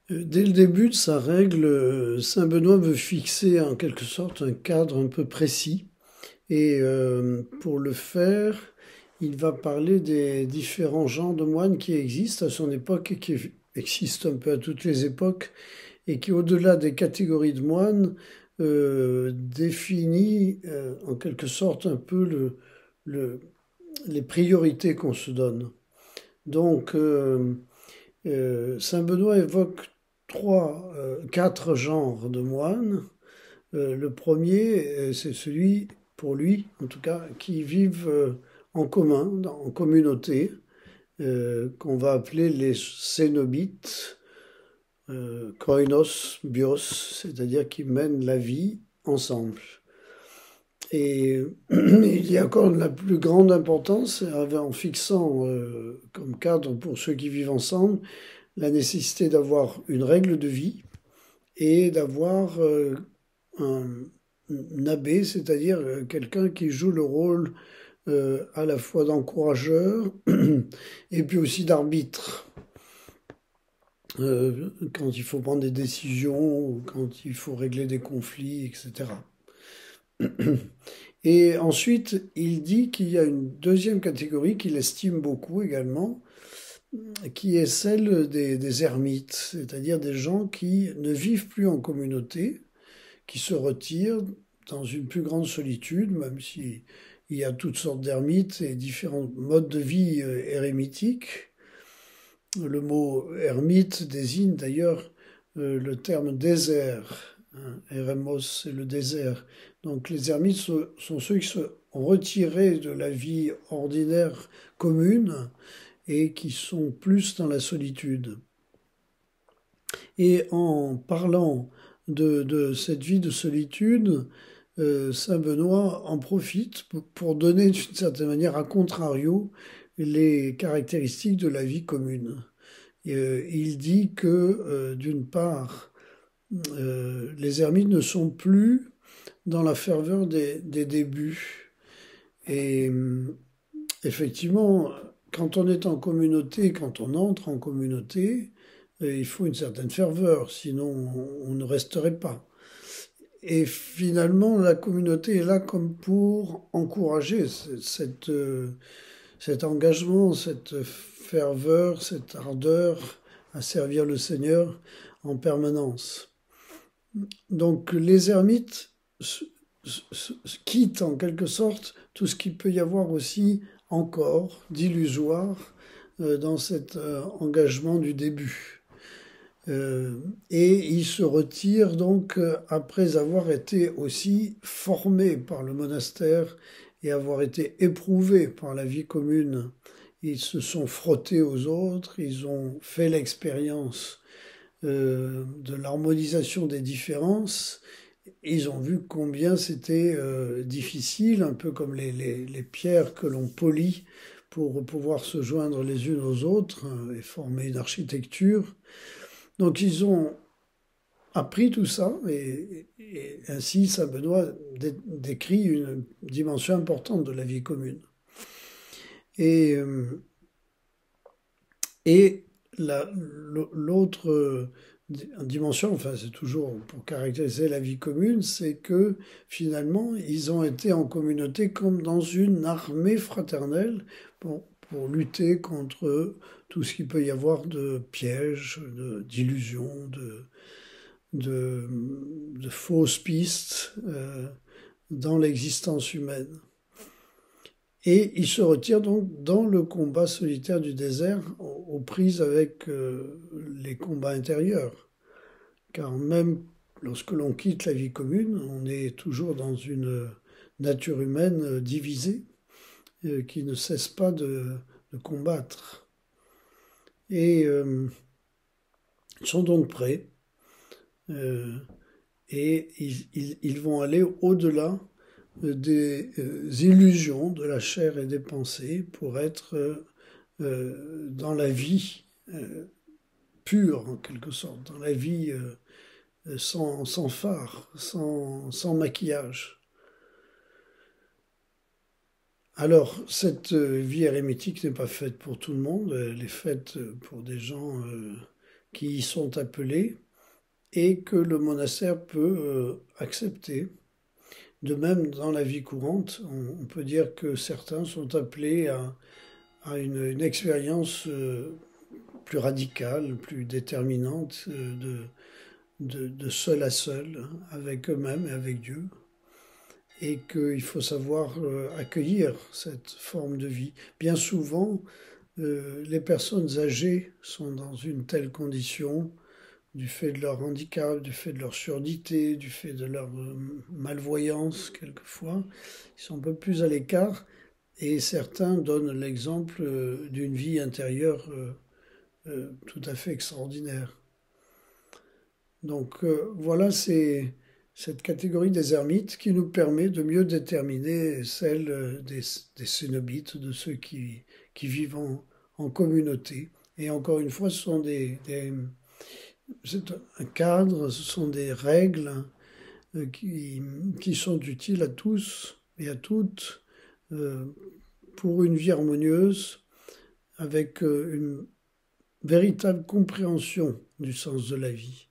Dès le début de sa règle, saint Benoît veut fixer en quelque sorte un cadre un peu précis. Et pour le faire, il va parler des différents genres de moines qui existent à son époque et qui existent un peu à toutes les époques, et qui, au-delà des catégories de moines, définit en quelque sorte un peu le- les priorités qu'on se donne. Donc, saint Benoît évoque quatre genres de moines. Le premier, c'est celui, pour lui en tout cas, qui vivent en commun, en communauté, qu'on va appeler les cénobites, koinos, bios, c'est-à-dire qui mènent la vie ensemble. Et il y accorde la plus grande importance en fixant comme cadre pour ceux qui vivent ensemble la nécessité d'avoir une règle de vie et d'avoir un, un abbé, c'est-à-dire quelqu'un qui joue le rôle à la fois d'encourageur et puis aussi d'arbitre. Quand il faut prendre des décisions, ou quand il faut régler des conflits, etc. Et ensuite, il dit qu'il y a une deuxième catégorie qu'il estime beaucoup également, qui est celle des ermites, c'est-à-dire des gens qui ne vivent plus en communauté, qui se retirent dans une plus grande solitude, même si il y a toutes sortes d'ermites et différents modes de vie érémitiques. Le mot ermite désigne d'ailleurs le terme désert. Hein. Eremos, c'est le désert. Donc les ermites sont ceux qui se retirés de la vie ordinaire commune et qui sont plus dans la solitude. Et en parlant de cette vie de solitude, Saint Benoît en profite pour donner d'une certaine manière, à contrario, les caractéristiques de la vie commune. Il dit que, d'une part, les ermites ne sont plus dans la ferveur des débuts. Et effectivement, quand on est en communauté, quand on entre en communauté, il faut une certaine ferveur, sinon on ne resterait pas. Et finalement, la communauté est là comme pour encourager cet engagement, cette ferveur, cette ardeur à servir le Seigneur en permanence. Donc les ermites quittent en quelque sorte tout ce qu'il peut y avoir aussi encore d'illusoire dans cet engagement du début. Et ils se retirent donc après avoir été aussi formés par le monastère et avoir été éprouvés par la vie commune. Ils se sont frottés aux autres, ils ont fait l'expérience de l'harmonisation des différences. Ils ont vu combien c'était difficile, un peu comme les pierres que l'on polit pour pouvoir se joindre les unes aux autres et former une architecture. Donc ils ont appris tout ça et ainsi Saint Benoît décrit une dimension importante de la vie commune. Et, et l'autre dimension, enfin c'est toujours pour caractériser la vie commune, c'est que finalement ils ont été en communauté comme dans une armée fraternelle pour lutter contre tout ce qu'il peut y avoir de pièges, d'illusions, de, de fausses pistes dans l'existence humaine. Et il se retire donc dans le combat solitaire du désert, aux prises avec les combats intérieurs. Car même lorsque l'on quitte la vie commune, on est toujours dans une nature humaine divisée, qui ne cesse pas de combattre. Et ils sont donc prêts, euh, et ils vont aller au-delà des illusions de la chair et des pensées pour être dans la vie pure, en quelque sorte, dans la vie sans phare, sans maquillage. Alors, cette vie érémitique n'est pas faite pour tout le monde, elle est faite pour des gens qui y sont appelés et que le monastère peut accepter. De même, dans la vie courante, on peut dire que certains sont appelés à une expérience plus radicale, plus déterminante de seul à seul, avec eux-mêmes et avec Dieu, et qu'il faut savoir accueillir cette forme de vie. Bien souvent, les personnes âgées sont dans une telle condition du fait de leur handicap, du fait de leur surdité, du fait de leur malvoyance quelquefois. Ils sont un peu plus à l'écart et certains donnent l'exemple d'une vie intérieure tout à fait extraordinaire. Donc voilà, c'est cette catégorie des ermites qui nous permet de mieux déterminer celle des cénobites, de ceux qui vivent en communauté. Et encore une fois, ce sont c'est un cadre, ce sont des règles qui sont utiles à tous et à toutes euh, pour une vie harmonieuse avec une véritable compréhension du sens de la vie.